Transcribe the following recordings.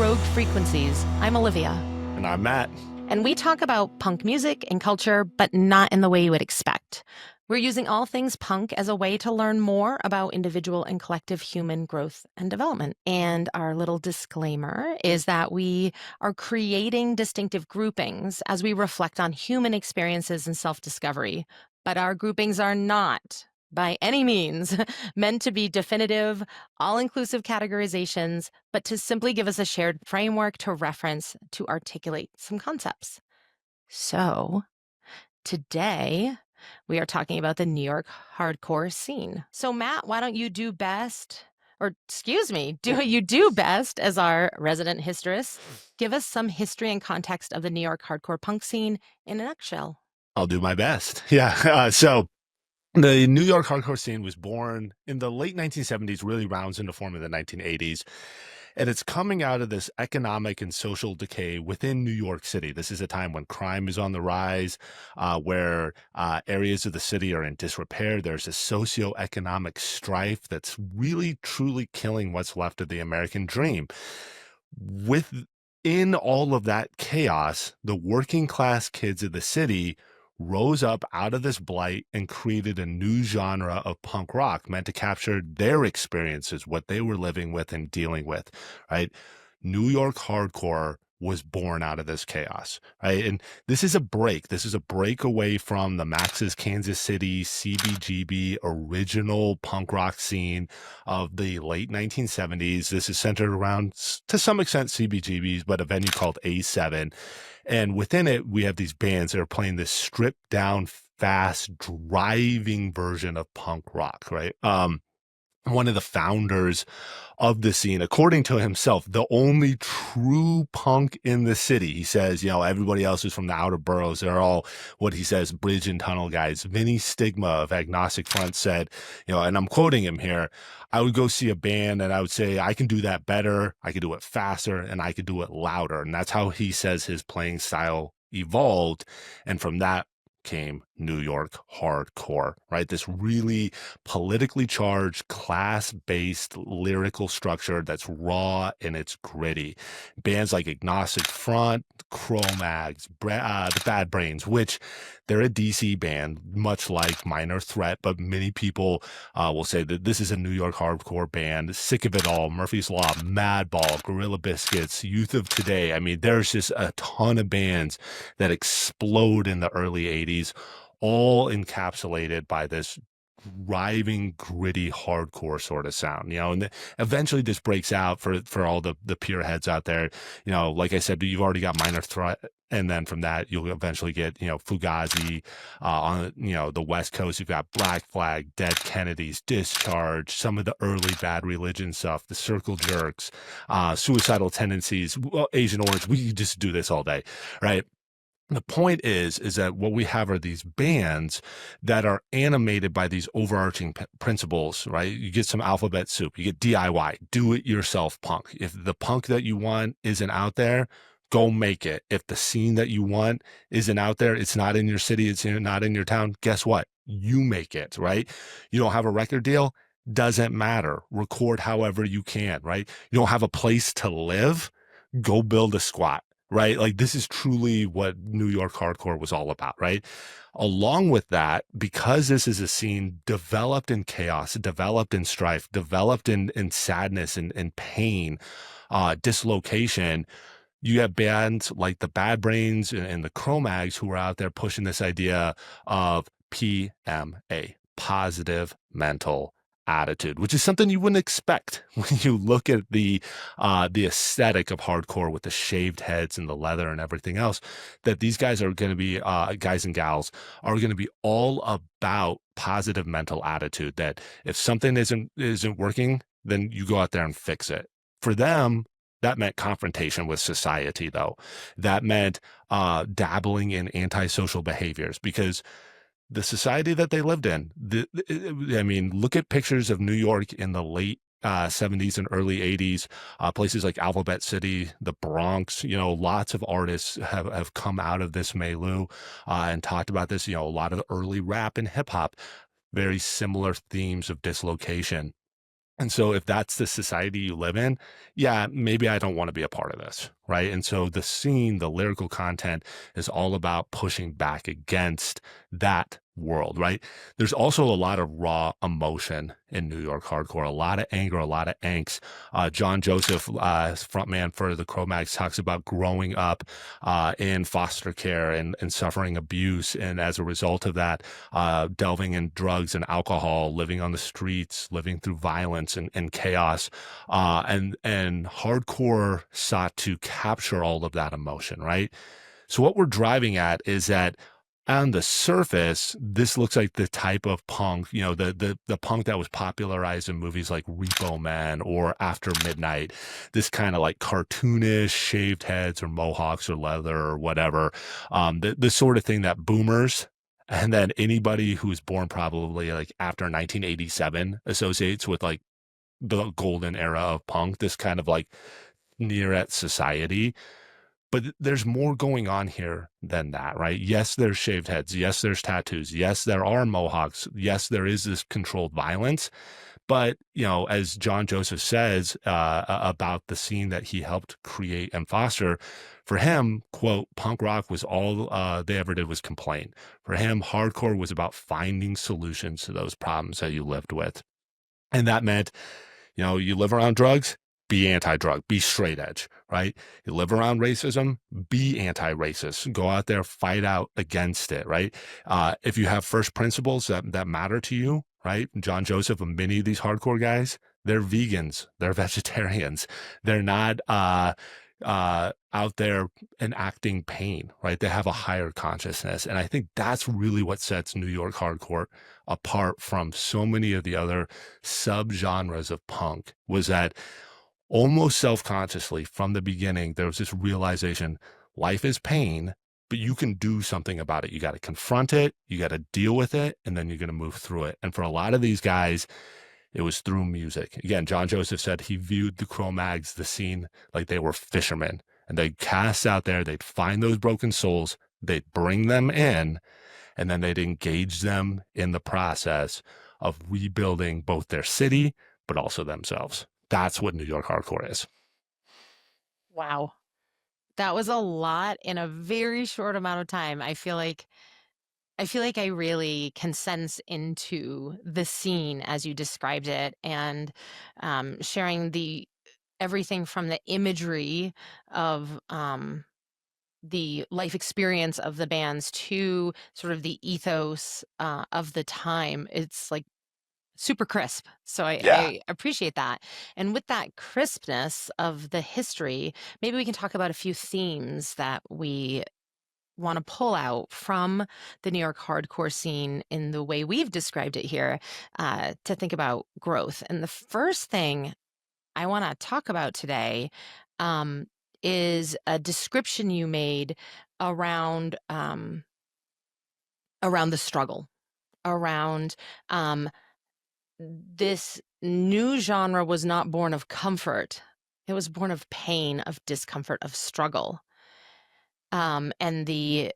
Rogue Frequencies. I'm Olivia. And I'm Matt. And we talk about punk music and culture, but not in the way you would expect. We're using all things punk as a way to learn more about individual and collective human growth and development. And our little disclaimer is that we are creating distinctive groupings as we reflect on human experiences and self-discovery. But our groupings are not, by any means, meant to be definitive, all-inclusive categorizations, but to simply give us a shared framework to reference to articulate some concepts. So, today, we are talking about the New York hardcore scene. So, Matt, why don't you do best, or excuse me, do what you do best as our resident historist? Give us some history and context of the New York hardcore punk scene in a nutshell. I'll do my best. Yeah. So the New York hardcore scene was born in the late 1970s, really rounds into form in the 1980s. And it's coming out of this economic and social decay within New York City. This is a time when crime is on the rise, where areas of the city are in disrepair. There's a socioeconomic strife that's really, truly killing what's left of the American dream. Within all of that chaos, the working class kids of the city rose up out of this blight and created a new genre of punk rock meant to capture their experiences, what they were living with and dealing with, right? New York hardcore was born out of this chaos, right? And this is a break. This is a break away from the Max's Kansas City CBGB original punk rock scene of the late 1970s. This is centered around, to some extent, CBGBs, but a venue called A7. And within it, we have these bands that are playing this stripped down, fast, driving version of punk rock, right? One of the founders of the scene, according to himself, the only true punk in the city. He says, everybody else is from the outer boroughs. They're all what he says, bridge and tunnel guys. Vinny Stigma of Agnostic Front said, and I'm quoting him here, I would go see a band and I would say, I can do that better. I could do it faster and I could do it louder. And that's how he says his playing style evolved. And from that came New York hardcore, right? This really politically charged, class-based lyrical structure that's raw and it's gritty. Bands like Agnostic Front, Cro-Mags, the Bad Brains, which they're a DC band, much like Minor Threat, but many people will say that this is a New York hardcore band. Sick of It All, Murphy's Law, Madball, Gorilla Biscuits, Youth of Today. I mean, there's just a ton of bands that explode in the early 80s, all encapsulated by this driving, gritty, hardcore sort of sound, and eventually this breaks out for all the peer heads out there. Like I said, you've already got Minor Threat, and then from that you'll eventually get Fugazi. On the West Coast, you've got Black Flag, Dead Kennedys, Discharge, some of the early Bad Religion stuff, the Circle Jerks, Suicidal Tendencies, Asian Orange. We just do this all day, right? The point is that what we have are these bands that are animated by these overarching principles, right? You get some alphabet soup, you get DIY, do it yourself punk. If the punk that you want isn't out there, go make it. If the scene that you want isn't out there, it's not in your city, it's not in your town, guess what? You make it, right? You don't have a record deal? Doesn't matter. Record however you can, right? You don't have a place to live? Go build a squat. Right? Like, this is truly what New York hardcore was all about, right? Along with that, because this is a scene developed in chaos, developed in strife, developed in sadness and pain, dislocation, you have bands like the Bad Brains and the Cro-Mags who are out there pushing this idea of PMA, positive mental attitude, which is something you wouldn't expect when you look at the aesthetic of hardcore with the shaved heads and the leather and everything else, that these guys are going to be, guys and gals are going to be all about positive mental attitude, that if something isn't working, then you go out there and fix it. For them, that meant confrontation with society, though. That meant dabbling in antisocial behaviors, because the society that they lived in, look at pictures of New York in the late 70s and early 80s, places like Alphabet City, the Bronx. Lots of artists have come out of this milieu and talked about this. A lot of the early rap and hip hop, very similar themes of dislocation. And so if that's the society you live in, yeah, maybe I don't want to be a part of this, right? And so the scene, the lyrical content is all about pushing back against that world, right? There's also a lot of raw emotion in New York hardcore, a lot of anger, a lot of angst. John Joseph, frontman for the Cro-Mags, talks about growing up in foster care and suffering abuse. And as a result of that, delving in drugs and alcohol, living on the streets, living through violence and chaos. And hardcore sought to capture all of that emotion, right? So what we're driving at is that on the surface, this looks like the type of punk, the punk that was popularized in movies like Repo Man or After Midnight, this kind of like cartoonish shaved heads or mohawks or leather or whatever, the sort of thing that boomers and then anybody who was born probably like after 1987 associates with like the golden era of punk, this kind of like near at society. But there's more going on here than that, right? Yes, there's shaved heads. Yes, there's tattoos. Yes, there are mohawks. Yes, there is this controlled violence. But, as John Joseph says about the scene that he helped create and foster, for him, quote, punk rock was all they ever did was complain. For him, hardcore was about finding solutions to those problems that you lived with. And that meant, you live around drugs, be anti-drug, be straight edge, right? You live around racism, be anti-racist, go out there, fight out against it, right? If you have first principles that matter to you, right? John Joseph and many of these hardcore guys, they're vegans, they're vegetarians, they're not out there enacting pain, right? They have a higher consciousness. And I think that's really what sets New York hardcore apart from so many of the other subgenres of punk, was that almost self-consciously from the beginning, there was this realization, life is pain, but you can do something about it. You got to confront it, you got to deal with it, and then you're going to move through it. And for a lot of these guys, it was through music. Again, John Joseph said he viewed the Cro-Mags, the scene, like they were fishermen. And they'd cast out there, they'd find those broken souls, they'd bring them in, and then they'd engage them in the process of rebuilding both their city, but also themselves. That's what New York hardcore is. Wow. That was a lot in a very short amount of time. I feel like I really can sense into the scene as you described it, and sharing the everything from the imagery of the life experience of the bands to sort of the ethos of the time. It's like super crisp. So Yeah. I appreciate that. And with that crispness of the history, maybe we can talk about a few themes that we want to pull out from the New York hardcore scene in the way we've described it here, to think about growth. And the first thing I want to talk about today um, is a description you made around around the struggle, around um, this new genre was not born of comfort. It was born of pain, of discomfort, of struggle. And in the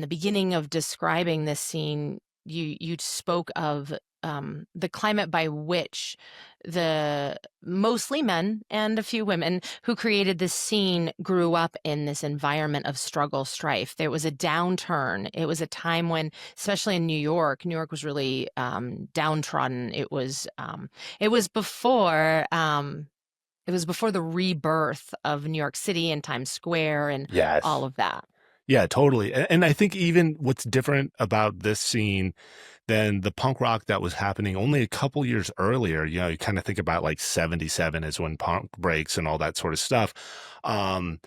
beginning of describing this scene, you spoke of the climate by which the mostly men and a few women who created this scene grew up in this environment of struggle, strife. There was a downturn. It was a time when, especially in New York was really downtrodden. It was before. It was before the rebirth of New York City and Times Square and Yes. all of that. Yeah, totally. And I think even what's different about this scene than the punk rock that was happening only a couple years earlier, you kind of think about like 77 is when punk breaks and all that sort of stuff. Um,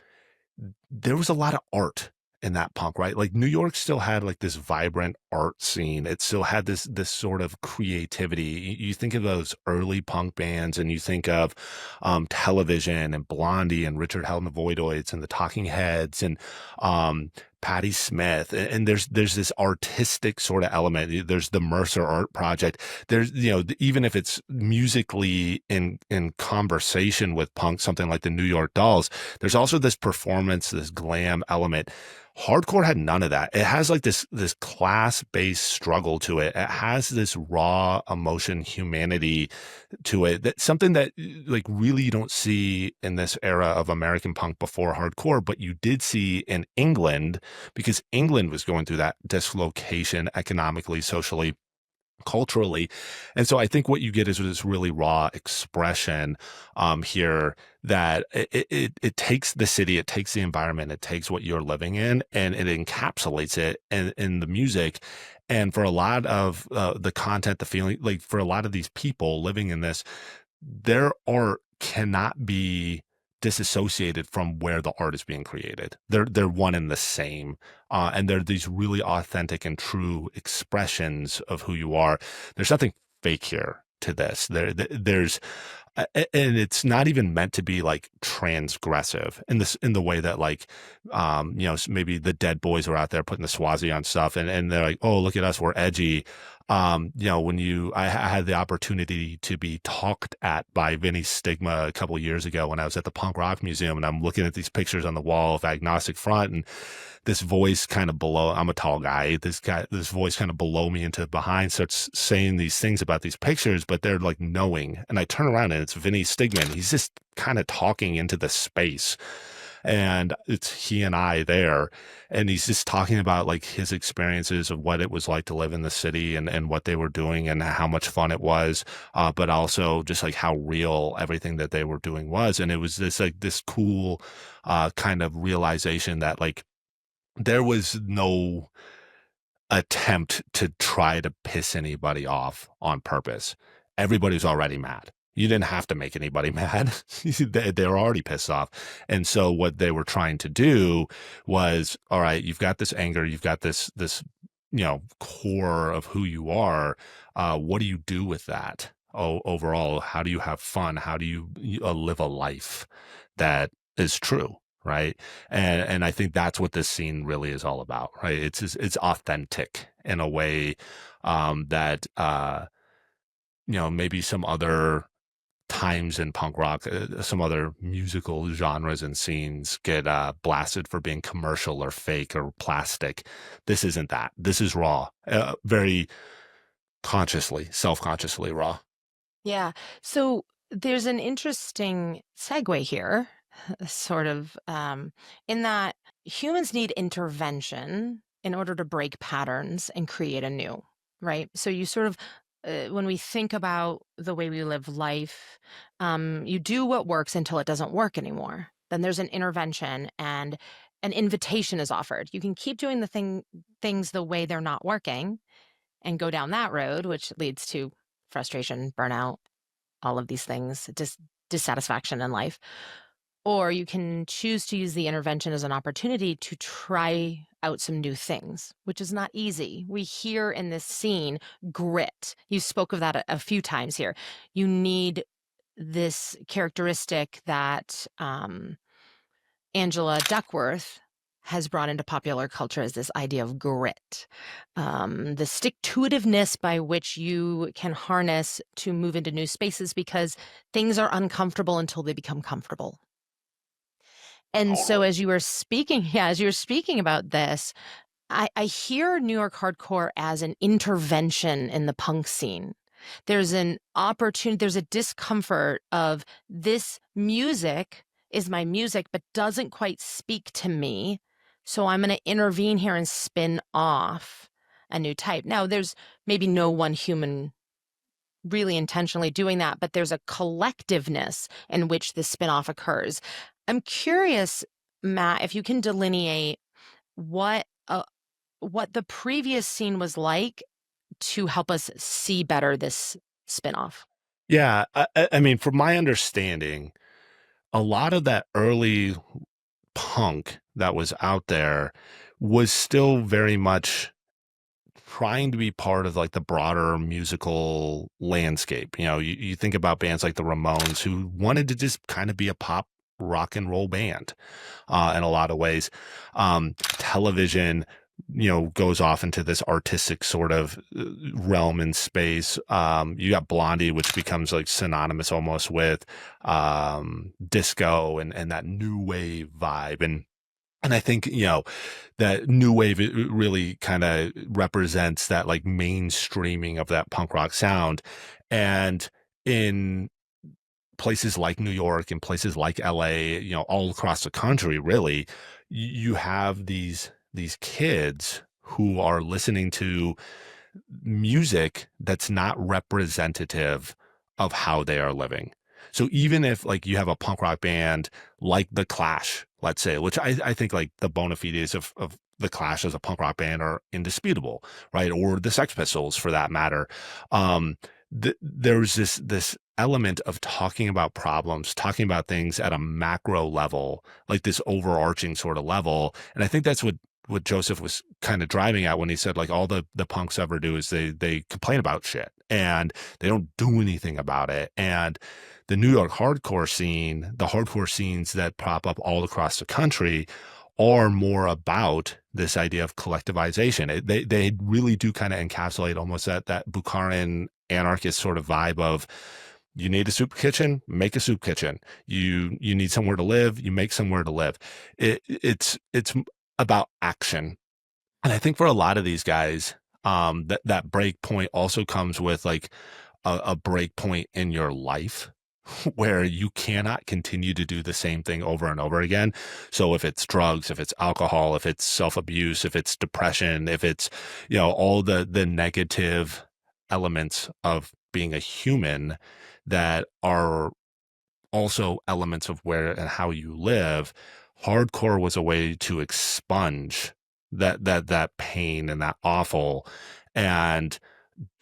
there was a lot of art in that punk, right? Like New York still had like this vibrant art scene. It still had this sort of creativity. You think of those early punk bands and you think of Television and Blondie and Richard Hell and the Voidoids and the Talking Heads and Patti Smith. And there's this artistic sort of element. There's the Mercer Art Project. There's, even if it's musically in conversation with punk, something like the New York Dolls, there's also this performance, this glam element. Hardcore had none of that. It has like this class class-based struggle to it. It has this raw emotion, humanity to it. That something that like really you don't see in this era of American punk before hardcore, but you did see in England because England was going through that dislocation economically, socially, culturally. And so I think what you get is this really raw expression here that it takes the city, it takes the environment, it takes what you're living in, and it encapsulates it in the music. And for a lot of the content, the feeling, like for a lot of these people living in this, their art cannot be disassociated from where the art is being created. They're one and the same, and they're these really authentic and true expressions of who you are. There's nothing fake here to this. There's and it's not even meant to be like transgressive in the way that like maybe the Dead Boys are out there putting the Swazi on stuff and they're like, oh, look at us, we're edgy. When I had the opportunity to be talked at by Vinny Stigma a couple of years ago when I was at the Punk Rock Museum, and I'm looking at these pictures on the wall of Agnostic Front, and this voice kind of below, I'm a tall guy, this voice kind of below me into behind starts saying these things about these pictures, but they're like knowing. And I turn around and it's Vinny Stigma, and he's just kind of talking into the space. And it's he and I there, and he's just talking about like his experiences of what it was like to live in the city and what they were doing and how much fun it was, but also just like how real everything that they were doing was. And it was this cool kind of realization that like there was no attempt to try to piss anybody off on purpose. Everybody's already mad. You didn't have to make anybody mad. They were already pissed off. And so what they were trying to do was, all right, you've got this anger, you've got this core of who you are. What do you do with that? Overall, how do you have fun? How do you live a life that is true? Right. And I think that's what this scene really is all about. Right. It's authentic in a way that maybe some other times in punk rock, some other musical genres and scenes get blasted for being commercial or fake or plastic. This isn't that. This is raw, very consciously, self-consciously raw. Yeah. So there's an interesting segue here, sort of, in that humans need intervention in order to break patterns and create anew, right? So you sort of, when we think about the way we live life, you do what works until it doesn't work anymore. Then there's an intervention and an invitation is offered. You can keep doing things the way they're not working and go down that road, which leads to frustration, burnout, all of these things, dissatisfaction in life. Or you can choose to use the intervention as an opportunity to try out some new things, which is not easy. We hear in this scene grit. You spoke of that a few times here. You need this characteristic that Angela Duckworth has brought into popular culture as this idea of grit, the stick-to-itiveness by which you can harness to move into new spaces because things are uncomfortable until they become comfortable. And so Totally. as you were speaking, yeah, as you were speaking about this, I hear New York hardcore as an intervention in the punk scene. There's an opportunity, there's a discomfort of this music is my music, but doesn't quite speak to me. So I'm going to intervene here and spin off a new type. Now, there's maybe no one human really intentionally doing that, but there's a collectiveness in which the spin-off occurs. I'm curious, Matt, if you can delineate what the previous scene was like to help us see better this spin-off. Yeah. I mean, from my understanding, a lot of that early punk that was out there was still very much trying to be part of like the broader musical landscape. You think about bands like the Ramones who wanted to just kind of be a pop rock and roll band in a lot of ways. Television, goes off into this artistic sort of realm and space. You got Blondie, which becomes like synonymous almost with disco and that new wave vibe. And And I think, that new wave, it really kind of represents that like mainstreaming of that punk rock sound. And in places like New York and places like LA, all across the country, really, you have these kids who are listening to music that's not representative of how they are living. So even if like you have a punk rock band like The Clash, let's say, which I think like the bona fides of The Clash as a punk rock band are indisputable, right? Or the Sex Pistols for that matter. Um, there's this element of talking about problems, talking about things at a macro level, like this overarching sort of level. And I think that's what Joseph was kind of driving at when he said like all the punks ever do is they complain about shit and they don't do anything about it. And the New York hardcore scene, the hardcore scenes that pop up all across the country are more about this idea of collectivization. They really do kind of encapsulate almost that Bukharan anarchist sort of vibe of you need a soup kitchen, make a soup kitchen. You need somewhere to live, you make somewhere to live. It's about action. And I think for a lot of these guys, that break point also comes with like a break point in your life where you cannot continue to do the same thing over and over again. So if it's drugs, if it's alcohol, if it's self-abuse, if it's depression, if it's, all the negative elements of being a human that are also elements of where and how you live, hardcore was a way to expunge that pain and that awful and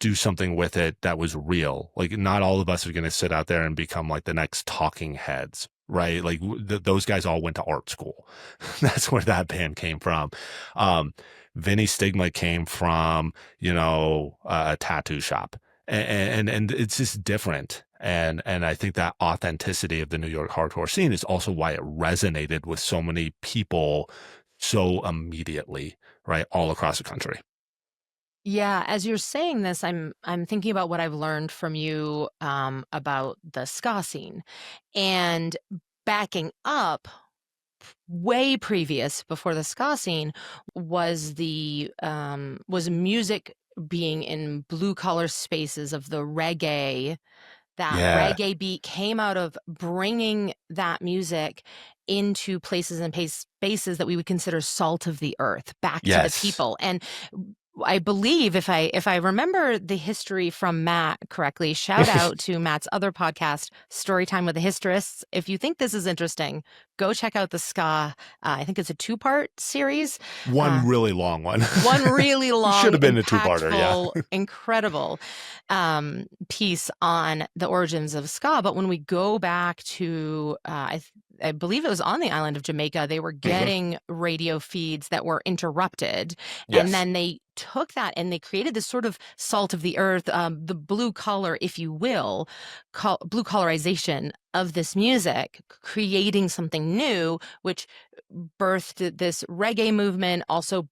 do something with it that was real. Like not all of us are going to sit out there and become like the next Talking Heads, right? Like those guys all went to art school. That's where that band came from. Vinny Stigma came from, a tattoo shop, and it's just different. And I think that authenticity of the New York hardcore scene is also why it resonated with so many people so immediately, right, all across the country. Yeah, as you're saying this, I'm thinking about what I've learned from you about the ska scene, and backing up way previous before the ska scene was music being in blue collar spaces of the reggae. That Yeah. reggae beat came out of bringing that music into places and spaces that we would consider salt of the earth back to the Yes. people. And I believe if I remember the history from Matt correctly, shout out to Matt's other podcast, Storytime with the Historists. If you think this is interesting, go check out the ska. I think it's a 2-part series. One really long one. One really Should long, have been a two-parter, impactful, yeah. incredible piece on the origins of ska. But when we go back to, I believe it was on the island of Jamaica, they were Mhm. getting radio feeds that were interrupted. And Yes. then they took that and they created this sort of salt of the earth, the blue collar, if you will, blue collarization of this music, creating something new, which birthed this reggae movement, also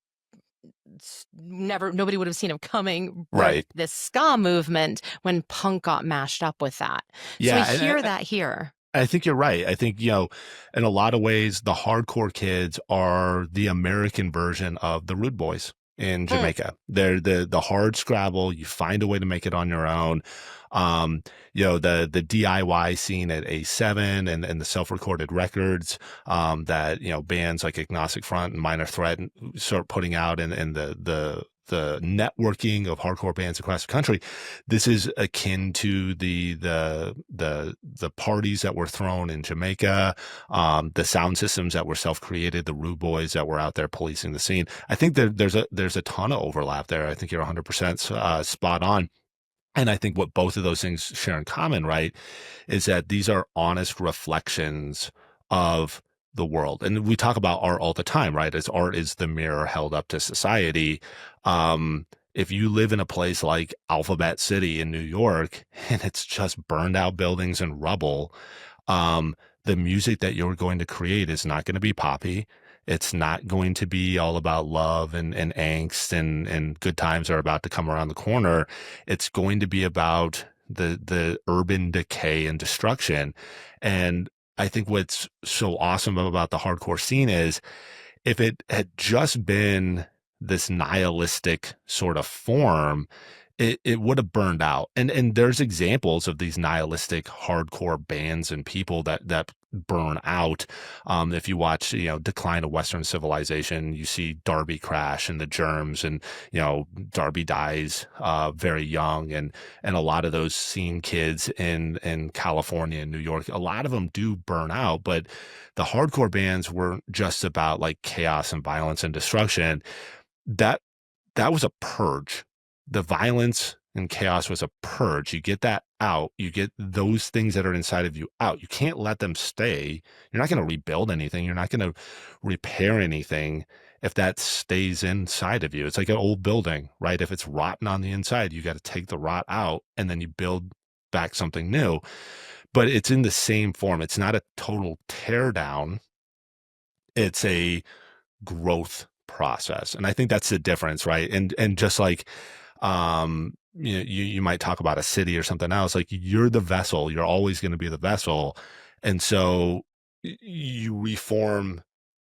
nobody would have seen him coming, birthed Right. this ska movement when punk got mashed up with that. So I Yeah, and hear that here. I think you're right. I think, in a lot of ways, the hardcore kids are the American version of the Rude Boys in Mm. Jamaica. They're the hard scrabble. You find a way to make it on your own. The DIY scene at A7 and the self-recorded records, that, bands like Agnostic Front and Minor Threat start putting out and the networking of hardcore bands across the country. This is akin to the parties that were thrown in Jamaica, the sound systems that were self-created, the Rude Boys that were out there policing the scene. I think there's a ton of overlap there. I think you're 100% spot on. And I think what both of those things share in common, right, is that these are honest reflections of the world. And we talk about art all the time, right? As art is the mirror held up to society. If you live in a place like Alphabet City in New York and it's just burned out buildings and rubble, the music that you're going to create is not going to be poppy. It's not going to be all about love and angst and good times are about to come around the corner. It's going to be about the urban decay and destruction. And I think what's so awesome about the hardcore scene is if it had just been this nihilistic sort of form, it would have burned out. And there's examples of these nihilistic hardcore bands and people that burn out. If you watch, Decline of Western Civilization, you see Darby crash and the Germs, and Darby dies very young, and a lot of those scene kids in California and New York, a lot of them do burn out. But the hardcore bands weren't just about like chaos and violence and destruction. That that was a purge. The violence and chaos was a purge. You get that out. You get those things that are inside of you out. You can't let them stay. You're not going to rebuild anything. You're not going to repair anything if that stays inside of you. It's like an old building, right? If it's rotten on the inside, you got to take the rot out and then you build back something new. But it's in the same form. It's not a total tear down. It's a growth process. And I think that's the difference, right? And just like you might talk about a city or something else, like you're the vessel, you're always going to be the vessel. And so you reform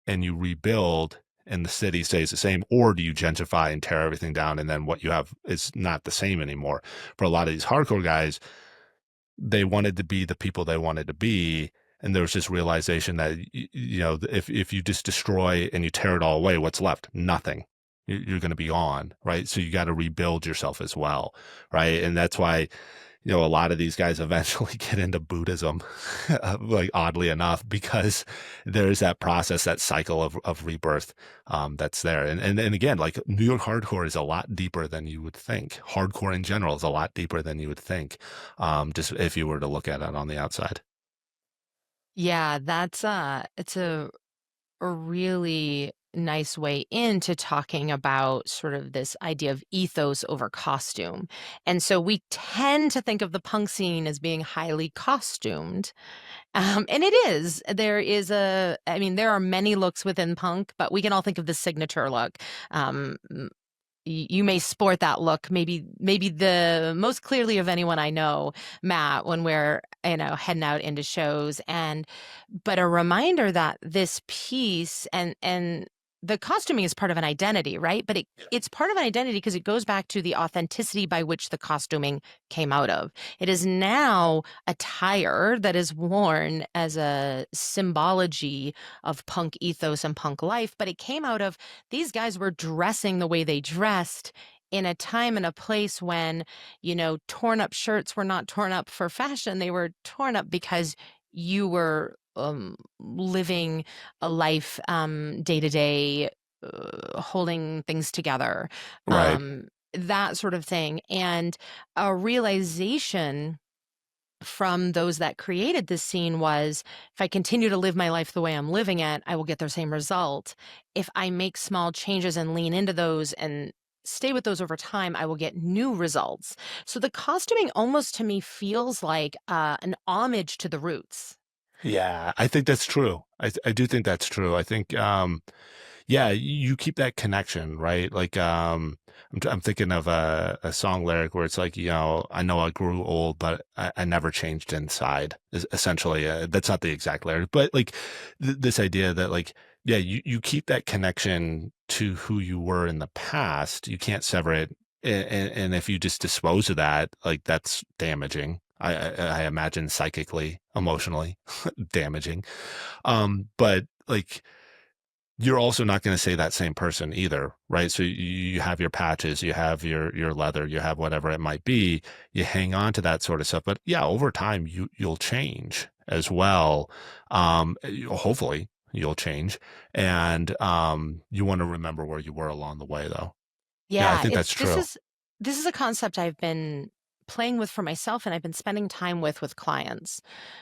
and you rebuild and the city stays the same, or do you gentrify and tear everything down and then what you have is not the same anymore? For a lot of these hardcore guys, they wanted to be the people they wanted to be, and there was this realization that if you just destroy and you tear it all away, what's left? Nothing. You're going to be gone, right? So you got to rebuild yourself as well, right? And that's why a lot of these guys eventually get into Buddhism, like oddly enough, because there's that process, that cycle of rebirth, that's there. And again, like New York hardcore is a lot deeper than you would think. Hardcore in general is a lot deeper than you would think, just if you were to look at it on the outside. Yeah, it's a really nice way into talking about sort of this idea of ethos over costume. And so we tend to think of the punk scene as being highly costumed. And it is. I mean, there are many looks within punk, but we can all think of the signature look. You may sport that look, maybe the most clearly of anyone I know, Matt, when we're heading out into shows. And but a reminder that this piece and the costuming is part of an identity, right? But it's part of an identity because it goes back to the authenticity by which the costuming came out of. It is now attire that is worn as a symbology of punk ethos and punk life, but it came out of these guys were dressing the way they dressed in a time and a place when, torn up shirts were not torn up for fashion. They were torn up because you were living a life day to day, holding things together, Right. that sort of thing. And a realization from those that created this scene was if I continue to live my life the way I'm living it, I will get the same result. If I make small changes and lean into those and stay with those over time, I will get new results. So the costuming almost to me feels like an homage to the roots. Yeah, I think that's true. I do think that's true. I think, yeah, you keep that connection, right? Like, I'm thinking of a song lyric where it's like, I know I grew old, but I never changed inside. Essentially, that's not the exact lyric, but like this idea that like, yeah, you keep that connection to who you were in the past. You can't sever it, and if you just dispose of that, like that's damaging. I imagine psychically, emotionally damaging. But like you're also not going to say that same person either, right? So you have your patches, you have your leather, you have whatever it might be. You hang on to that sort of stuff, but yeah, over time you'll change as well. Hopefully you'll change, and you want to remember where you were along the way, though. Yeah, I Yeah, think it's that's true. this is a concept I've been playing with for myself and I've been spending time with clients,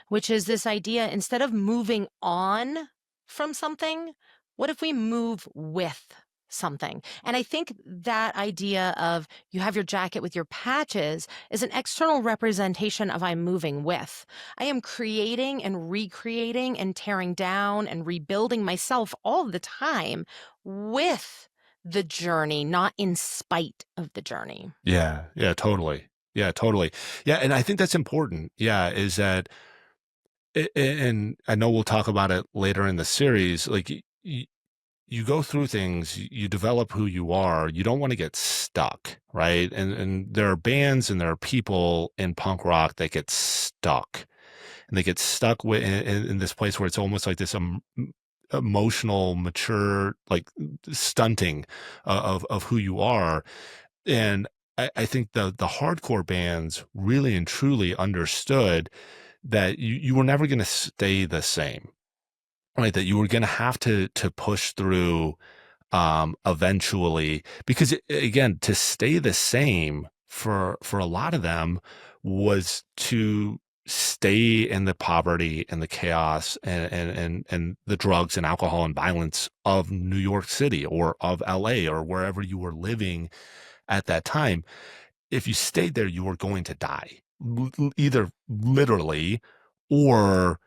which is this idea instead of moving on from something, what if we move with something? And I think that idea of you have your jacket with your patches is an external representation of I'm moving with. I am creating and recreating and tearing down and rebuilding myself all the time with the journey, not in spite of the journey. Yeah, yeah, totally. Yeah, totally. Yeah, and I think that's important. Yeah, is that, and I know we'll talk about it later in the series. Like you go through things, you develop who you are. You don't want to get stuck, right? And there are bands and there are people in punk rock that get stuck, and they get stuck with in this place where it's almost like this emotional, mature, like stunting of who you are. And I think the hardcore bands really and truly understood that you were never going to stay the same, right? That you were going to have to push through eventually, because again, to stay the same for a lot of them was to stay in the poverty and the chaos and the drugs and alcohol and violence of New York City or of LA or wherever you were living at that time. If you stayed there, you were going to die, either literally or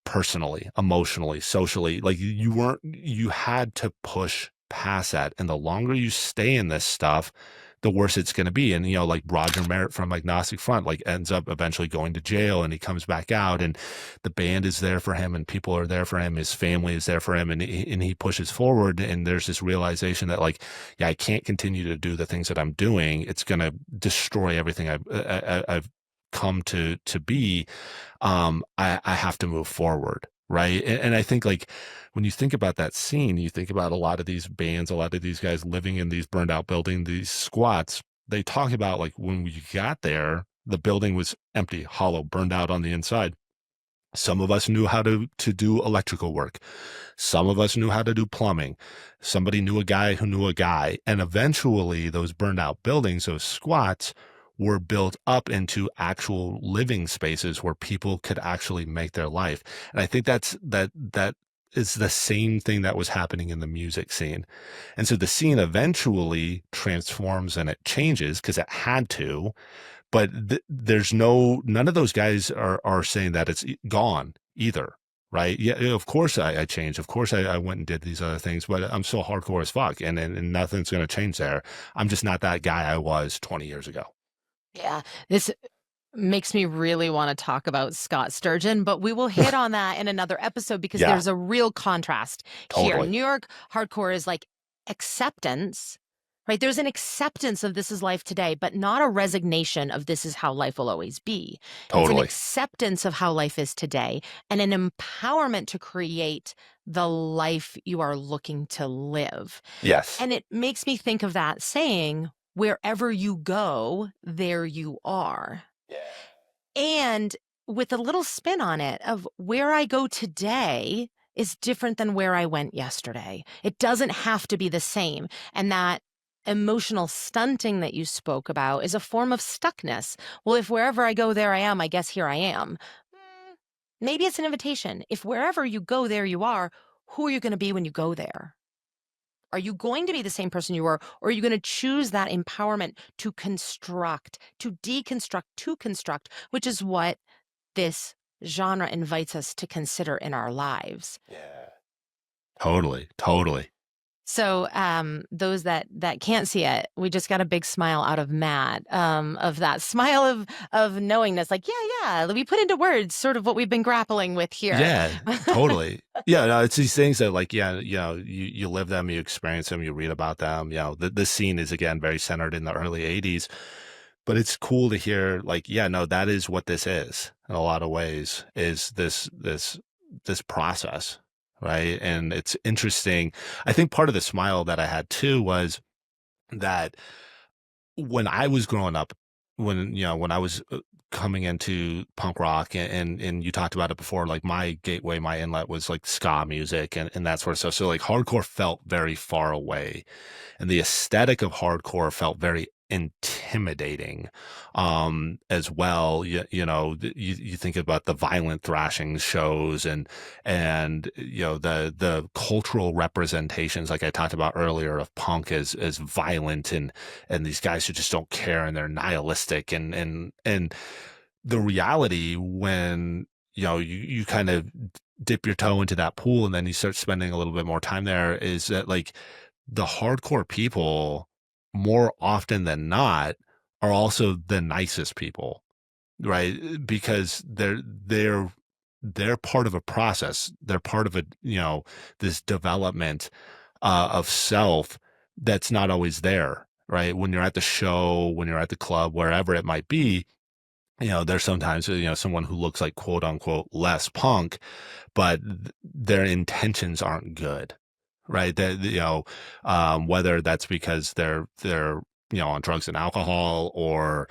personally, emotionally, socially. Like you weren't, you had to push past that. And the longer you stay in this stuff, the worse it's going to be. And, like Roger Merritt from Agnostic Front, like ends up eventually going to jail and he comes back out and the band is there for him and people are there for him. His family is there for him and he pushes forward. And there's this realization that like, yeah, I can't continue to do the things that I'm doing. It's going to destroy everything I've come to be. I have to move forward. Right. And I think like when you think about that scene, you think about a lot of these bands, a lot of these guys living in these burned out buildings, these squats. They talk about like when we got there, the building was empty, hollow, burned out on the inside. Some of us knew how to do electrical work. Some of us knew how to do plumbing. Somebody knew a guy who knew a guy. And eventually those burned out buildings, those squats, were built up into actual living spaces where people could actually make their life. And I think that is the same thing that was happening in the music scene. And so the scene eventually transforms and it changes because it had to, but there's none of those guys are saying that it's gone either. Right. Yeah. Of course I changed. Of course I went and did these other things, but I'm still hardcore as fuck and nothing's going to change there. I'm just not that guy I was 20 years ago. Yeah, this makes me really want to talk about Scott Sturgeon, but we will hit on that in another episode because Yeah, there's a real contrast here. totally. New York hardcore is like acceptance, right? There's an acceptance of this is life today, but not a resignation of this is how life will always be. It's an Totally. acceptance of how life is today and an empowerment to create the life you are looking to live. Yes. And it makes me think of that saying, wherever you go, there you are. Yeah. And with a little spin on it of where I go today is different than where I went yesterday. It doesn't have to be the same. And that emotional stunting that you spoke about is a form of stuckness. Well, if wherever I go, there I am, I guess here I am. Maybe it's an invitation. If wherever you go, there you are, who are you going to be when you go there? Are you going to be the same person you were, or are you going to choose that empowerment to construct, to deconstruct, to construct, which is what this genre invites us to consider in our lives? Yeah. Totally. Totally. So, those that can't see it, we just got a big smile out of Matt, of that smile of knowingness, like, yeah, we put into words sort of what we've been grappling with here. Yeah, totally. Yeah, no, it's these things that like, yeah, you live them, you experience them, you read about them. The scene is again very centered in the early 80s, but it's cool to hear like, yeah, no, that is what this is in a lot of ways, is this process, right? And it's interesting. I think part of the smile that I had too was that when I was growing up, when I was coming into punk rock and you talked about it before, like my gateway, my inlet was like ska music and that sort of stuff. So like hardcore felt very far away and the aesthetic of hardcore felt very intimidating as well. You think about the violent thrashing shows and the cultural representations like I talked about earlier of punk as violent and these guys who just don't care and they're nihilistic and the reality when you kind of dip your toe into that pool and then you start spending a little bit more time there is that like the hardcore people more often than not are also the nicest people, right? Because they're part of a process. They're part of a, this development. of self that's not always there, right? When you're at the show, when you're at the club, wherever it might be, there's sometimes, someone who looks like quote unquote less punk, but their intentions aren't good, right? That, whether that's because they're on drugs and alcohol, or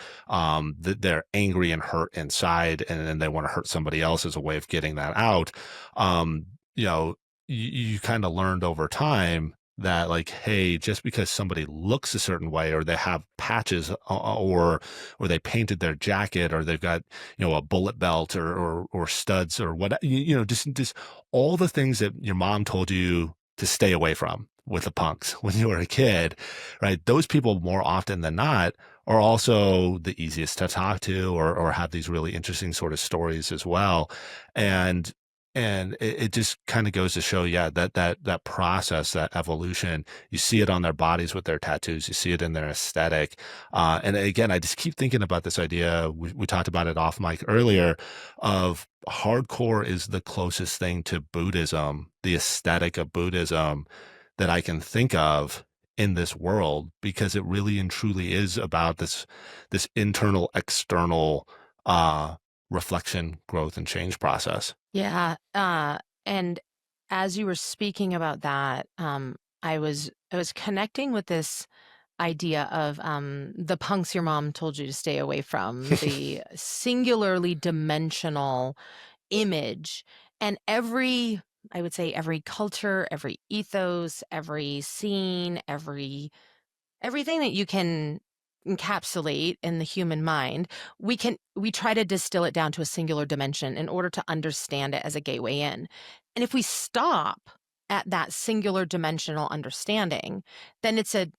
they're angry and hurt inside, and then they want to hurt somebody else as a way of getting that out. Um, you know, you kind of learned over time that, like, hey, just because somebody looks a certain way, or they have patches, or they painted their jacket, or they've got a bullet belt, or studs, or what, just all the things that your mom told you to stay away from with the punks when you were a kid, right? Those people, more often than not, are also the easiest to talk to, or have these really interesting sort of stories as well. And it just kind of goes to show, yeah, that process, that evolution, you see it on their bodies with their tattoos, you see it in their aesthetic. And again, I just keep thinking about this idea. We talked about it off mic earlier, of hardcore is the closest thing to Buddhism, the aesthetic of Buddhism, that I can think of in this world, because it really and truly is about this internal, external reflection, growth, and change process. Yeah. And as you were speaking about that, I was connecting with this idea of the punks your mom told you to stay away from, the singularly dimensional image. And I would say every culture, every ethos, every scene, everything that you can encapsulate in the human mind, we try to distill it down to a singular dimension in order to understand it as a gateway in. And if we stop at that singular dimensional understanding, then it's an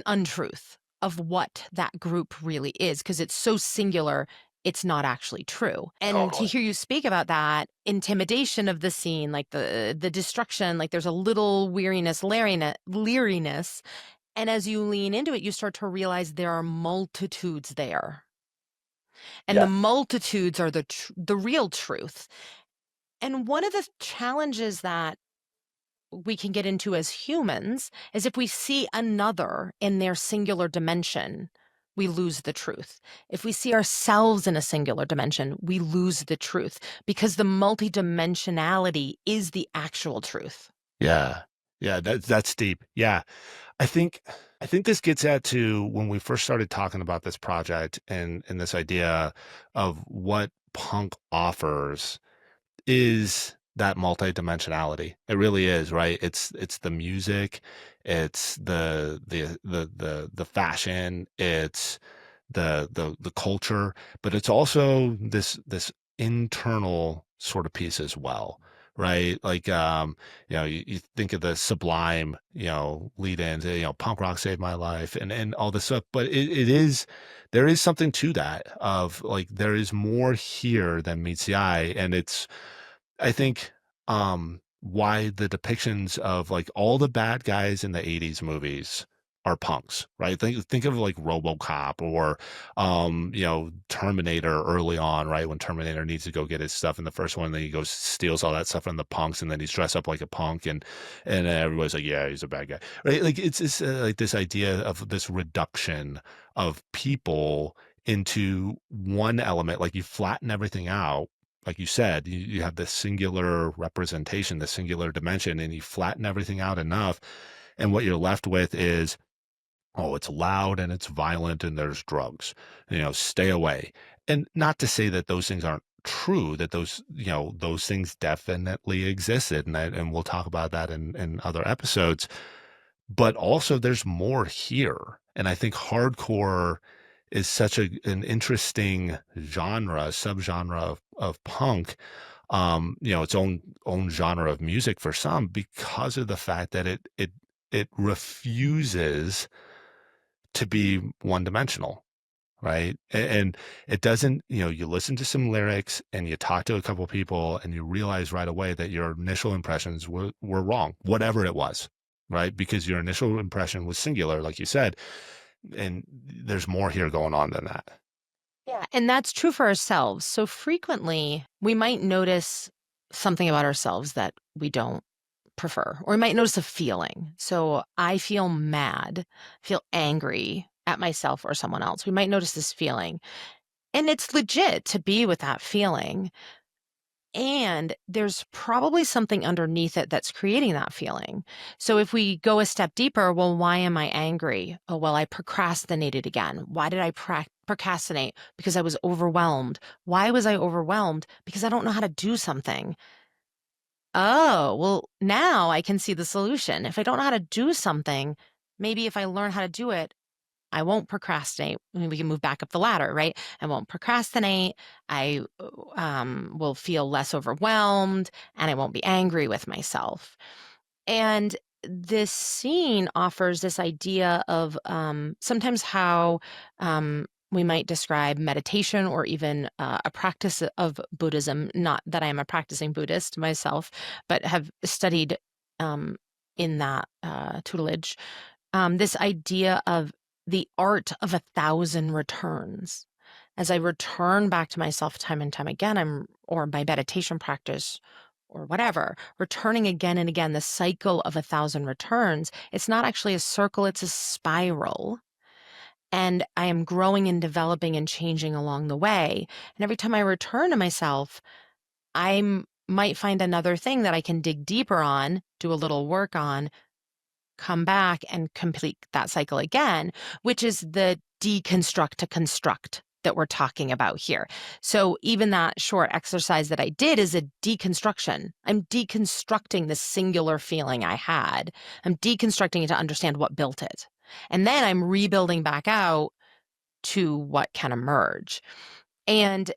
untruth of what that group really is, because it's so singular, it's not actually true. And to Totally. hear you speak about that intimidation of the scene, like the destruction, like there's a little weariness, leeriness, and as you lean into it, you start to realize there are multitudes there. And the Yeah. multitudes are the real truth. And one of the challenges that we can get into as humans is if we see another in their singular dimension, we lose the truth. If we see ourselves in a singular dimension, we lose the truth, because the multidimensionality is the actual truth. Yeah. Yeah. That's deep. Yeah. I think I think this gets at to when we first started talking about this project, and this idea of what punk offers is that multidimensionality. It really is, right? It's the music, it's the fashion, it's the culture, but it's also this internal sort of piece as well, right? Like, you think of the Sublime, lead into, punk rock saved my life, and all this stuff, but there is something to that, of like, there is more here than meets the eye. And it's, I think, why the depictions of, like, all the bad guys in the 80s movies are punks, right? Think of like RoboCop, or Terminator early on, right? When Terminator needs to go get his stuff in the first one, then he goes steals all that stuff from the punks, and then he's dressed up like a punk, and everybody's like, yeah, he's a bad guy, right? Like, it's this, like, this idea of this reduction of people into one element. Like, you flatten everything out, like you said, you have this singular representation, the singular dimension, and you flatten everything out enough. And what you're left with is, oh, it's loud and it's violent and there's drugs, stay away. And not to say that those things aren't true, that those things definitely existed. And we'll talk about that in other episodes. But also, there's more here. And I think hardcore is such an interesting genre, subgenre of punk, its own genre of music for some, because of the fact that it refuses to be one dimensional, right? And it doesn't, you listen to some lyrics and you talk to a couple people, and you realize right away that your initial impressions were wrong, whatever it was, right? Because your initial impression was singular, like you said, and there's more here going on than that. Yeah, and that's true for ourselves. So frequently, we might notice something about ourselves that we don't prefer, or we might notice a feeling. So I feel mad, feel angry at myself or someone else. We might notice this feeling, and it's legit to be with that feeling. And there's probably something underneath it that's creating that feeling. So if we go a step deeper, well, why am I angry? Oh, well, I procrastinated again. Why did I procrastinate? Because I was overwhelmed. Why was I overwhelmed? Because I don't know how to do something. Oh, well, now I can see the solution. If I don't know how to do something, maybe if I learn how to do it, I won't procrastinate. I mean, we can move back up the ladder, right? I won't procrastinate. I will feel less overwhelmed and I won't be angry with myself. And this scene offers this idea of sometimes how we might describe meditation or even a practice of Buddhism. Not that I am a practicing Buddhist myself, but have studied um, in that tutelage. This idea of the art of 1,000 returns. As I return back to myself time and time again, or my meditation practice or whatever, returning again and again, the cycle of 1,000 returns, it's not actually a circle, it's a spiral. And I am growing and developing and changing along the way. And every time I return to myself, might find another thing that I can dig deeper on, do a little work on, come back and complete that cycle again, which is the deconstruct to construct that we're talking about here. So even that short exercise that I did is a deconstruction. I'm deconstructing the singular feeling I had. I'm deconstructing it to understand what built it. And then I'm rebuilding back out to what can emerge. And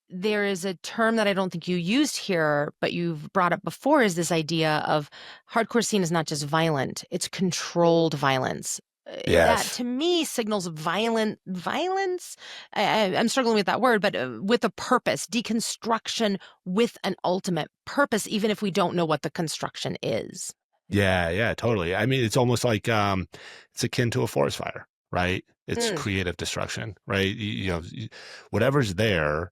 there is a term that I don't think you used here, but you've brought up before, is this idea of hardcore scene is not just violent, it's controlled violence. That Yes. to me signals violence. I'm struggling with that word, but with a purpose, deconstruction with an ultimate purpose, even if we don't know what the construction is. Yeah, yeah, totally. I mean, it's almost like it's akin to a forest fire, right? It's Mm. creative destruction, right? Whatever's there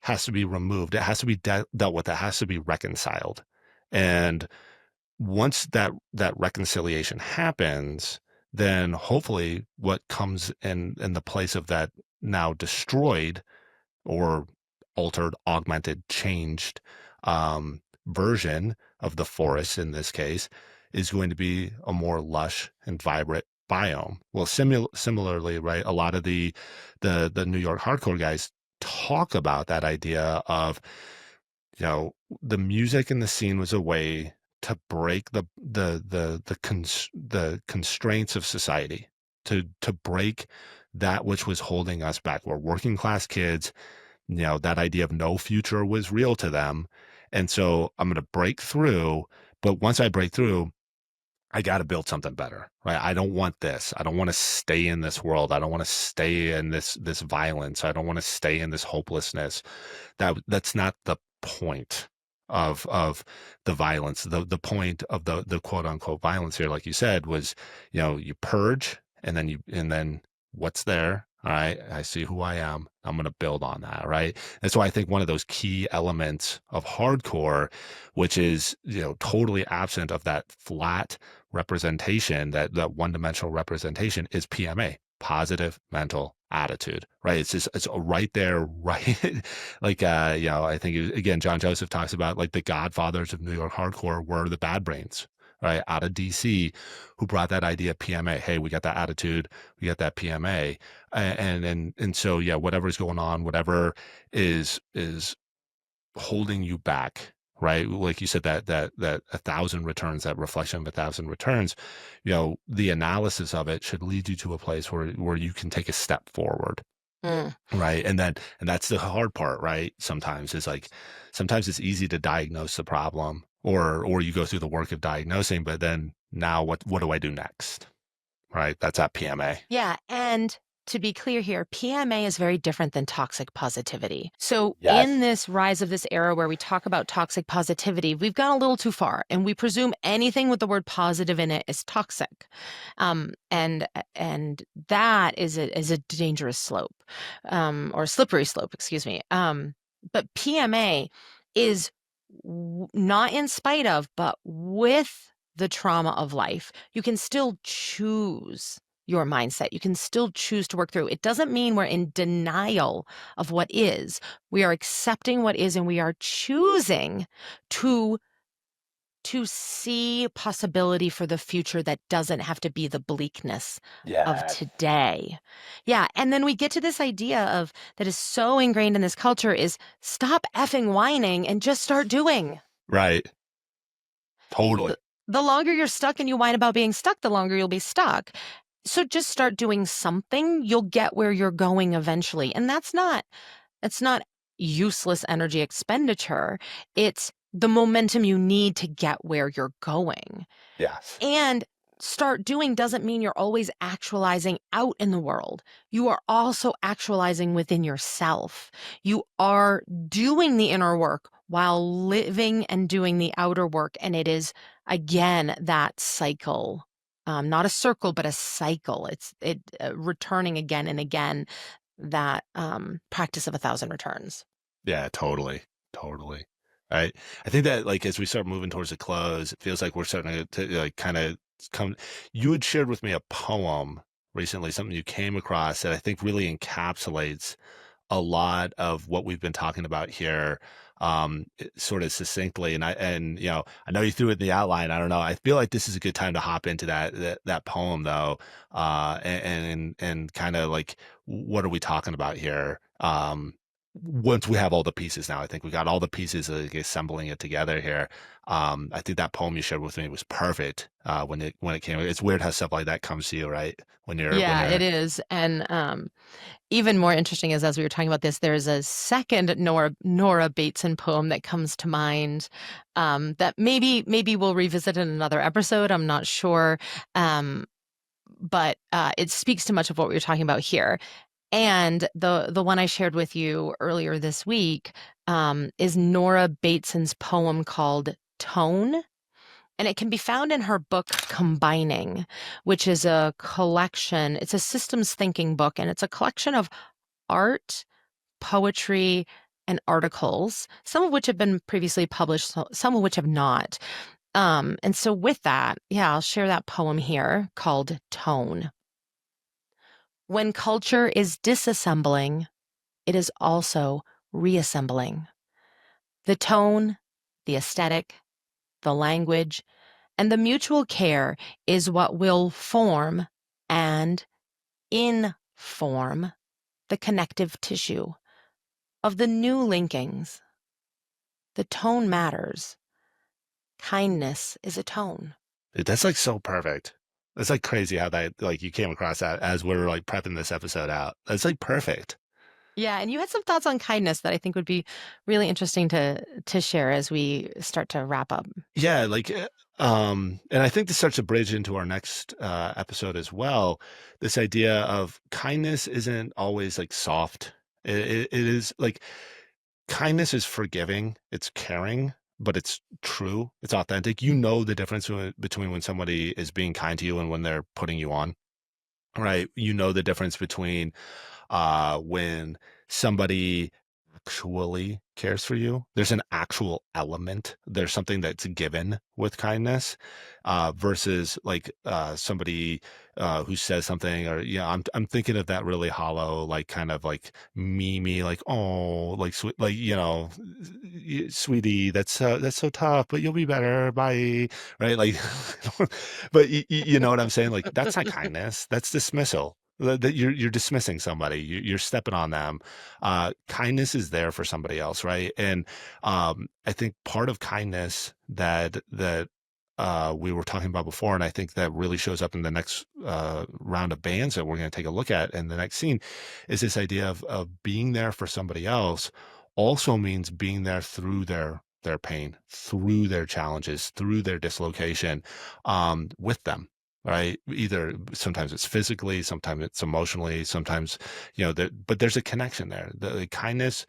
has to be removed. It has to be dealt with. It has to be reconciled. And once that reconciliation happens, then hopefully what comes in the place of that now destroyed or altered, augmented, changed version of the forest in this case is going to be a more lush and vibrant biome. Well, similarly, right? A lot of the New York hardcore guys talk about that idea of the music in the scene was a way to break the constraints of society, to break that which was holding us back. We're working class kids, that idea of no future was real to them. And so I'm going to break through. But once I break through, I got to build something better, right? I don't want this. I don't want to stay in this world. I don't want to stay in this violence. I don't want to stay in this hopelessness. That's not the point of the violence. The point of the quote unquote violence here, like you said, was, you purge and then what's there? All right, I see who I am. I'm going to build on that, right? That's why I think one of those key elements of hardcore, which is, totally absent of that flat representation, that one-dimensional representation, is PMA, positive mental attitude, right? It's right there, right? Like, I think, again, John Joseph talks about, like, the godfathers of New York hardcore were the Bad Brains, right, out of DC, who brought that idea of PMA. Hey, we got that attitude, we got that PMA. And so, yeah, whatever's going on, whatever is holding you back, right? Like you said, that 1,000 returns, that reflection of 1,000 returns, the analysis of it should lead you to a place where you can take a step forward. Mm. Right. And that's the hard part, right? Sometimes it's easy to diagnose the problem, or you go through the work of diagnosing, but then now what do I do next? Right. That's at PMA. Yeah, and to be clear here, PMA is very different than toxic positivity. So, in Yes. this rise of this era where we talk about toxic positivity, we've gone a little too far, and we presume anything with the word positive in it is toxic, and that is a dangerous slope, or slippery slope, excuse me. But PMA is not in spite of, but with the trauma of life, you can still choose your mindset. You can still choose to work through. It doesn't mean we're in denial of what is. We are accepting what is, and we are choosing to see possibility for the future that doesn't have to be the bleakness of Yes. today. Yeah, and then we get to this idea of that is so ingrained in this culture is stop effing whining and just start doing. Right. Totally. The, the longer you're stuck and you whine about being stuck, the longer you'll be stuck. So just start doing something, you'll get where you're going eventually. And it's not useless energy expenditure. It's the momentum you need to get where you're going. Yes. And start doing doesn't mean you're always actualizing out in the world. You are also actualizing within yourself. You are doing the inner work while living and doing the outer work. And it is, again, that cycle. Not a circle, but a cycle. It's returning again and again, that practice of 1,000 returns. Yeah, totally. Totally. Right. I think that like as we start moving towards the close, it feels like we're starting to like kind of come. You had shared with me a poem recently, something you came across that I think really encapsulates a lot of what we've been talking about here, sort of succinctly. And I know you threw it in the outline. I don't know. I feel like this is a good time to hop into that poem though, and kind of like what are we talking about here? Once we have all the pieces now, I think we got all the pieces like, assembling it together here. I think that poem you shared with me was perfect when it came. It's weird how stuff like that comes to you, right? When Yeah, it you're is. And even more interesting is as we were talking about this, there's a second Nora Bateson poem that comes to mind, that maybe we'll revisit in another episode. I'm not sure, but it speaks to much of what we were talking about here. And the one I shared with you earlier this week is Nora Bateson's poem called Tone. And it can be found in her book Combining, which is a collection. It's a systems thinking book, and it's a collection of art, poetry, and articles, some of which have been previously published, some of which have not. And so, with that, yeah, I'll share that poem here called Tone. When culture is disassembling, it is also reassembling. The tone, the aesthetic, the language, and the mutual care is what will form and inform the connective tissue of the new linkings. The tone matters. Kindness is a tone. Dude, that's like so perfect. It's like crazy how that like you came across that as we are like prepping this episode out. That's like perfect. Yeah, and you had some thoughts on kindness that I think would be really interesting to share as we start to wrap up. Yeah, like and I think this starts to bridge into our next episode as well. This idea of kindness isn't always like soft. It is like kindness is forgiving, it's caring, but it's true, it's authentic. You know the difference between when somebody is being kind to you and when they're putting you on. Right. You know the difference between when somebody actually cares for you. There's an actual element. There's something that's given with kindness, versus like somebody who says something, or I'm thinking of that really hollow, like kind of like memey, like oh, like sweet, like sweetie, that's so tough, but you'll be better. Bye. Right. Like, but you know what I'm saying? Like that's not kindness. That's dismissal. That you're dismissing somebody. You're stepping on them. Kindness is there for somebody else, right? And I think part of kindness that we were talking about before, and I think that really shows up in the next round of bands that we're going to take a look at in the next scene, is this idea of being there for somebody else. Also means being there through their pain, through their challenges, through their dislocation, with them. Right. Either sometimes it's physically, sometimes it's emotionally, sometimes, but there's a connection there. The kindness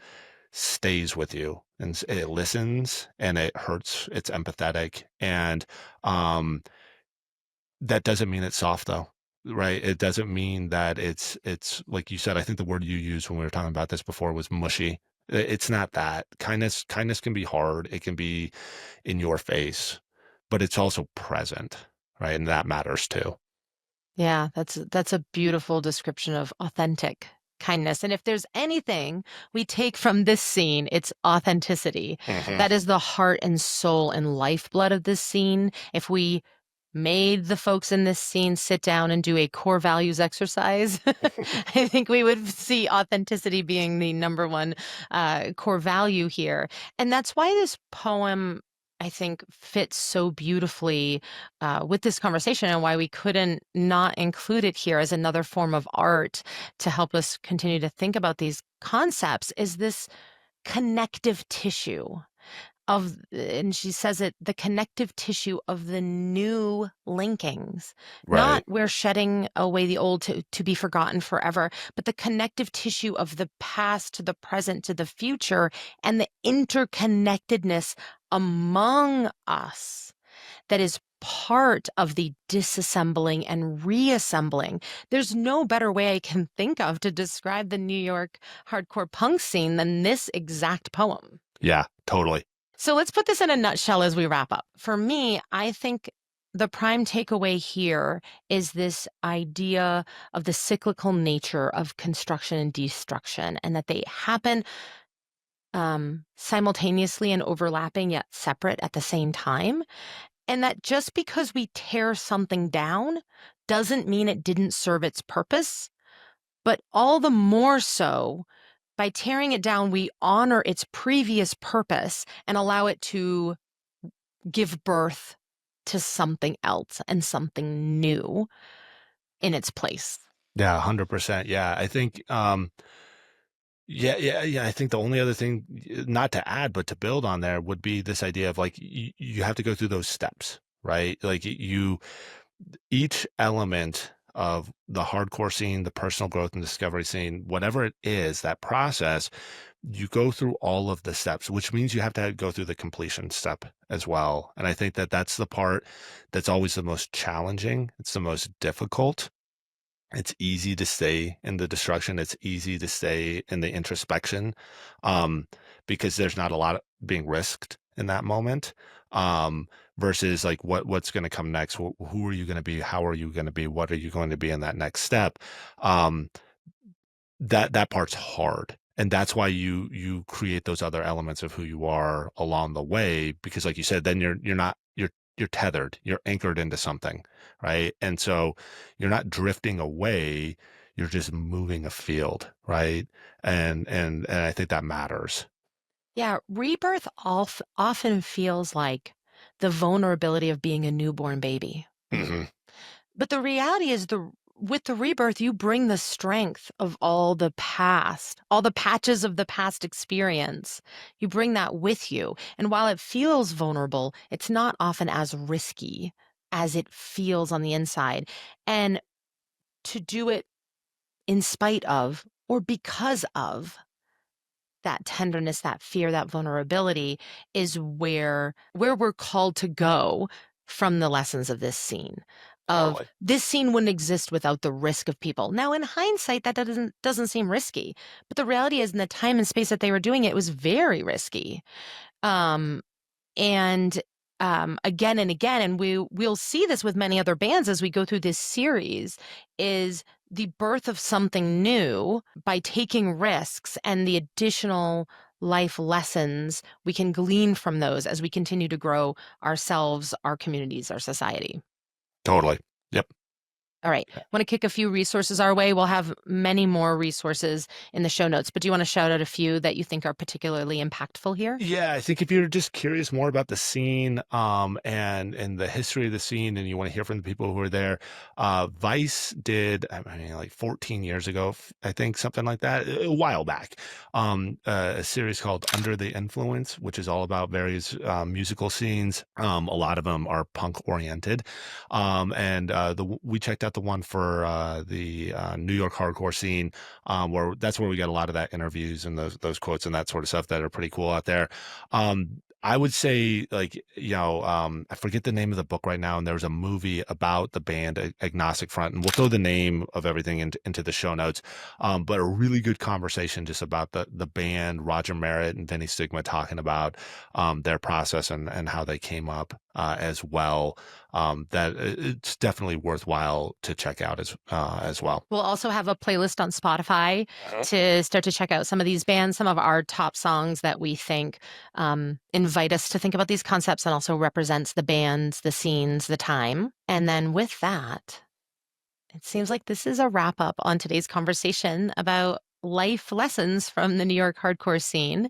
stays with you and it listens and it hurts. It's empathetic. And that doesn't mean it's soft though. Right. It doesn't mean that it's like you said, I think the word you used when we were talking about this before was mushy. It's not that. Kindness can be hard. It can be in your face, but it's also present, right? And that matters too. Yeah, that's a beautiful description of authentic kindness. And if there's anything we take from this scene, it's authenticity. Mhm. That is the heart and soul and lifeblood of this scene. If we made the folks in this scene sit down and do a core values exercise, I think we would see authenticity being the number one core value here. And that's why this poem, I think, fits so beautifully with this conversation and why we couldn't not include it here as another form of art to help us continue to think about these concepts is this connective tissue of, and she says it, the connective tissue of the new linkings, not Right. we're shedding away the old to be forgotten forever, but the connective tissue of the past to the present to the future and the interconnectedness among us that is part of the disassembling and reassembling. There's no better way I can think of to describe the New York hardcore punk scene than this exact poem. Yeah, totally. So let's put this in a nutshell as we wrap up. For me, I think the prime takeaway here is this idea of the cyclical nature of construction and destruction, and that they happen simultaneously and overlapping yet separate at the same time. And that just because we tear something down doesn't mean it didn't serve its purpose, but all the more so by tearing it down, we honor its previous purpose and allow it to give birth to something else and something new in its place. Yeah, 100%. Yeah, I think yeah, I think the only other thing, not to add, but to build on there would be this idea of like you have to go through those steps, right? Like you each element of the hardcore scene, the personal growth and discovery scene, whatever it is, that process, you go through all of the steps, which means you have to go through the completion step as well. And I think that that's the part that's always the most challenging. It's the most difficult. It's easy to stay in the destruction. It's easy to stay in the introspection, um, because there's not a lot being risked in that moment. Versus like what's going to come next? Who are you going to be? How are you going to be? What are you going to be in that next step? Um, that part's hard. And that's why you create those other elements of who you are along the way, because like you said, then you're not you're tethered, you're anchored into something, right? And so you're not drifting away, you're just moving afield, right? And I think that matters. Yeah, rebirth often feels like the vulnerability of being a newborn baby. Hmm. But the reality is the with the rebirth, you bring the strength of all the past, all the patches of the past experience. You bring that with you. And while it feels vulnerable, it's not often as risky as it feels on the inside. And to do it in spite of or because of that tenderness, that fear, that vulnerability is where we're called to go from the lessons of this scene. Of Totally. this scene wouldn't exist without the risk of people. Now, in hindsight, that doesn't seem risky, but the reality is, in the time and space that they were doing it, it was very risky. Um, and again and again, and we'll see this with many other bands as we go through this series, is the birth of something new by taking risks and the additional life lessons we can glean from those as we continue to grow ourselves, our communities, our society. Totally. Yep. All right. Want to kick a few resources our way? We'll have many more resources in the show notes, but do you want to shout out a few that you think are particularly impactful here? Yeah, I think if you're just curious more about the scene, and the history of the scene, and you want to hear from the people who were there, Vice did, I mean, like 14 years ago, I think, something like that, a while back, a series called Under the Influence, which is all about various musical scenes. A lot of them are punk oriented, and we checked out the one for the New York hardcore scene, where that's where we got a lot of that interviews and those quotes and that sort of stuff that are pretty cool out there. I would say, like, I forget the name of the book right now, and there was a movie about the band Agnostic Front, and we'll throw the name of everything into the show notes. But a really good conversation just about the band, Roger Merritt and Vinny Stigma talking about their process and how they came up as well. That it's definitely worthwhile to check out as well. We'll also have a playlist on Spotify to start to check out some of these bands, some of our top songs that we think invite us to think about these concepts and also represents the bands, the scenes, the time. And then with that, it seems like this is a wrap up on today's conversation about life lessons from the New York hardcore scene.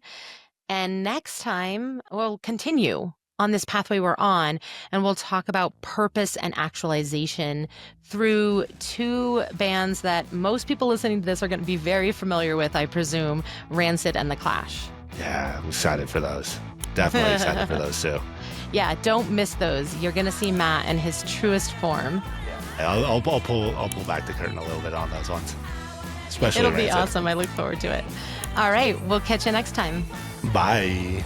And next time, we'll continue on this pathway we're on, and we'll talk about purpose and actualization through two bands that most people listening to this are going to be very familiar with, I presume, Rancid and The Clash. Yeah, I'm excited for those. Definitely excited for those too. Yeah, don't miss those. You're going to see Matt in his truest form. Yeah, I'll pull back the curtain a little bit on those ones. Especially It'll be Rancid. awesome. I look forward to it. All right, we'll catch you next time. Bye.